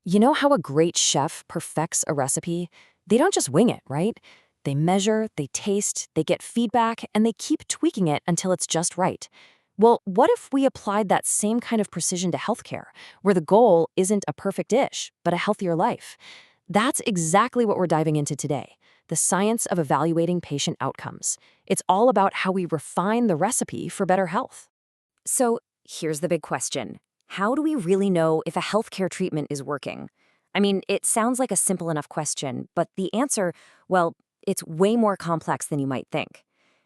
You know how a great chef perfects a recipe? They don't just wing it, right? They measure, they taste, they get feedback, and they keep tweaking it until it's just right. Well, what if we applied that same kind of precision to healthcare, where the goal isn't a perfect dish, but a healthier life? That's exactly what we're diving into today, the science of evaluating patient outcomes. It's all about how we refine the recipe for better health. So here's the big question. How do we really know if a healthcare treatment is working? I mean, it sounds like a simple enough question, but the answer, well, it's way more complex than you might think.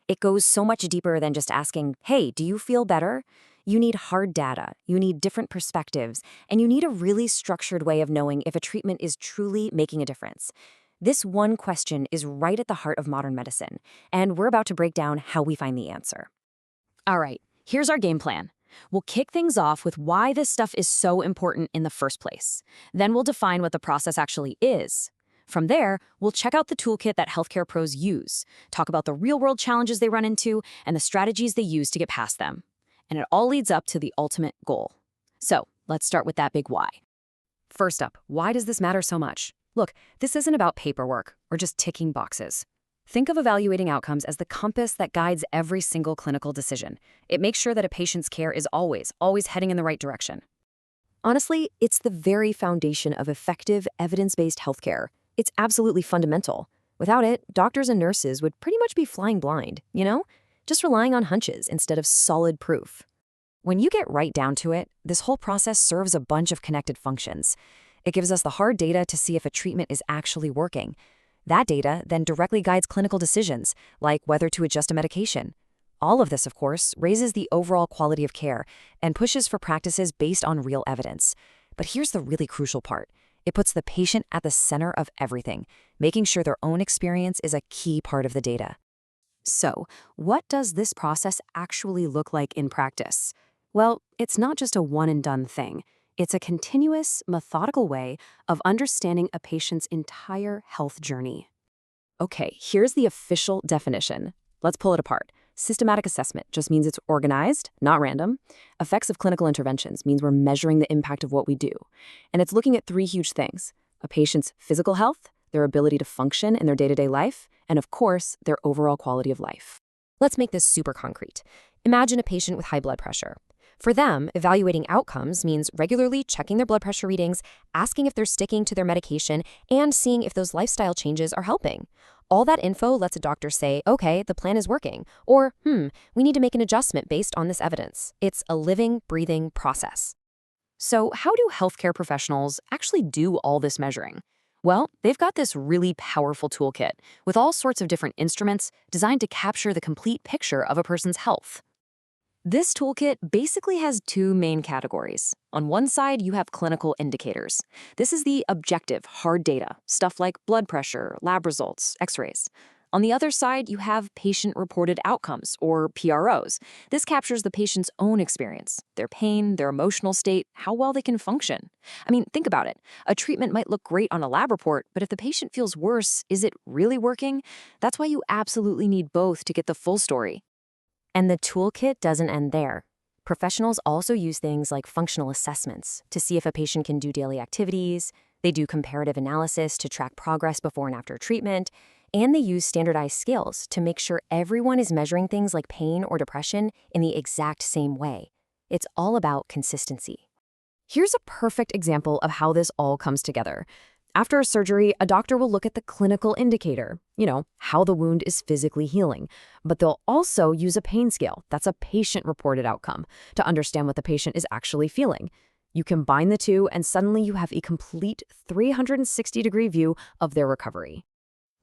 It goes so much deeper than just asking, hey, do you feel better? You need hard data, you need different perspectives, and you need a really structured way of knowing if a treatment is truly making a difference. This one question is right at the heart of modern medicine, and we're about to break down how we find the answer. All right, here's our game plan. We'll kick things off with why this stuff is so important in the first place. Then we'll define what the process actually is. From there, we'll check out the toolkit that healthcare pros use, talk about the real-world challenges they run into, and the strategies they use to get past them. And it all leads up to the ultimate goal. So, let's start with that big why. First up, why does this matter so much? Look, this isn't about paperwork or just ticking boxes. Think of evaluating outcomes as the compass that guides every single clinical decision. It makes sure that a patient's care is always heading in the right direction. Honestly, it's the very foundation of effective, evidence-based healthcare. It's absolutely fundamental. Without it, doctors and nurses would pretty much be flying blind, just relying on hunches instead of solid proof. When you get right down to it, this whole process serves a bunch of connected functions. It gives us the hard data to see if a treatment is actually working. That data then directly guides clinical decisions, like whether to adjust a medication. All of this, of course, raises the overall quality of care and pushes for practices based on real evidence. But here's the really crucial part. It puts the patient at the center of everything, making sure their own experience is a key part of the data. So, what does this process actually look like in practice? Well, it's not just a one-and-done thing. It's a continuous, methodical way of understanding a patient's entire health journey. Okay, here's the official definition. Let's pull it apart. Systematic assessment just means it's organized, not random. Effects of clinical interventions means we're measuring the impact of what we do. And it's looking at three huge things: a patient's physical health, their ability to function in their day-to-day life, and of course, their overall quality of life. Let's make this super concrete. Imagine a patient with high blood pressure. For them, evaluating outcomes means regularly checking their blood pressure readings, asking if they're sticking to their medication, and seeing if those lifestyle changes are helping. All that info lets a doctor say, okay, the plan is working, or, we need to make an adjustment based on this evidence. It's a living, breathing process. So how do healthcare professionals actually do all this measuring? Well, they've got this really powerful toolkit with all sorts of different instruments designed to capture the complete picture of a person's health. This toolkit basically has two main categories. On one side, you have clinical indicators. This is the objective, hard data, stuff like blood pressure, lab results, x-rays. On the other side, you have patient-reported outcomes, or PROs. This captures the patient's own experience, their pain, their emotional state, how well they can function. I mean, think about it. A treatment might look great on a lab report, but if the patient feels worse, is it really working? That's why you absolutely need both to get the full story. And the toolkit doesn't end there. Professionals also use things like functional assessments to see if a patient can do daily activities. They do comparative analysis to track progress before and after treatment. And they use standardized scales to make sure everyone is measuring things like pain or depression in the exact same way. It's all about consistency. Here's a perfect example of how this all comes together. After a surgery, a doctor will look at the clinical indicator, how the wound is physically healing. But they'll also use a pain scale, that's a patient-reported outcome, to understand what the patient is actually feeling. You combine the two, and suddenly you have a complete 360-degree view of their recovery.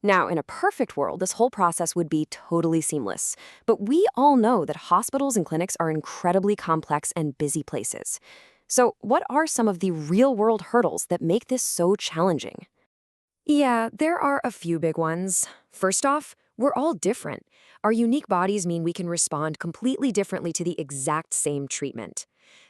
Now, in a perfect world, this whole process would be totally seamless. But we all know that hospitals and clinics are incredibly complex and busy places. So what are some of the real-world hurdles that make this so challenging? Yeah, there are a few big ones. First off, we're all different. Our unique bodies mean we can respond completely differently to the exact same treatment.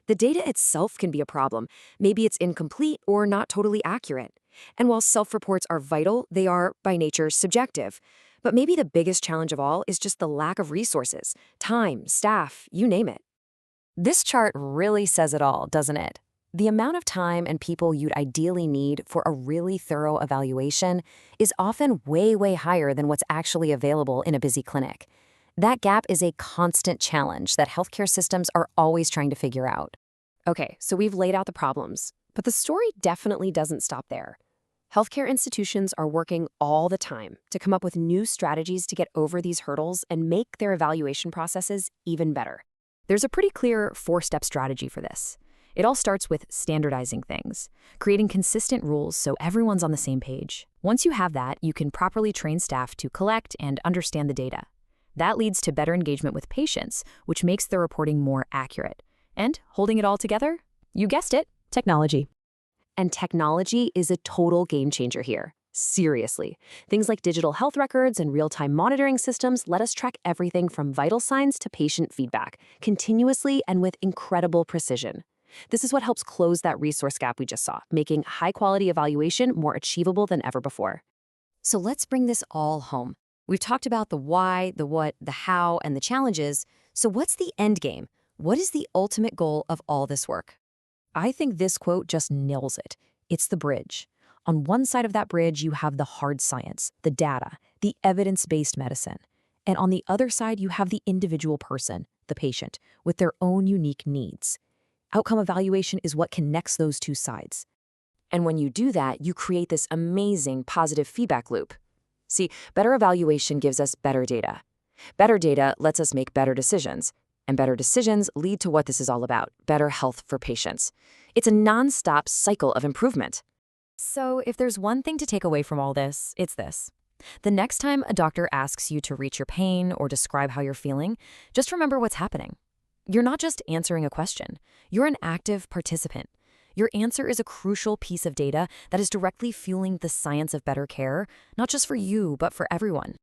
The data itself can be a problem. Maybe it's incomplete or not totally accurate. And while self-reports are vital, they are, by nature, subjective. But maybe the biggest challenge of all is just the lack of resources, time, staff, you name it. This chart really says it all, doesn't it? The amount of time and people you'd ideally need for a really thorough evaluation is often way, way higher than what's actually available in a busy clinic. That gap is a constant challenge that healthcare systems are always trying to figure out. Okay, so we've laid out the problems, but the story definitely doesn't stop there. Healthcare institutions are working all the time to come up with new strategies to get over these hurdles and make their evaluation processes even better. There's a pretty clear four-step strategy for this. It all starts with standardizing things, creating consistent rules so everyone's on the same page. Once you have that, you can properly train staff to collect and understand the data. That leads to better engagement with patients, which makes the reporting more accurate. And holding it all together? You guessed it, technology. And technology is a total game changer here. Seriously. Things like digital health records and real-time monitoring systems let us track everything from vital signs to patient feedback, continuously and with incredible precision. This is what helps close that resource gap we just saw, making high-quality evaluation more achievable than ever before. So let's bring this all home. We've talked about the why, the what, the how, and the challenges. So what's the end game? What is the ultimate goal of all this work? I think this quote just nails it. It's the bridge. On one side of that bridge, you have the hard science, the data, the evidence-based medicine. And on the other side, you have the individual person, the patient, with their own unique needs. Outcome evaluation is what connects those two sides. And when you do that, you create this amazing positive feedback loop. See, better evaluation gives us better data. Better data lets us make better decisions. And better decisions lead to what this is all about, better health for patients. It's a nonstop cycle of improvement. So if there's one thing to take away from all this, it's this. The next time a doctor asks you to rate your pain or describe how you're feeling, just remember what's happening. You're not just answering a question. You're an active participant. Your answer is a crucial piece of data that is directly fueling the science of better care, not just for you, but for everyone.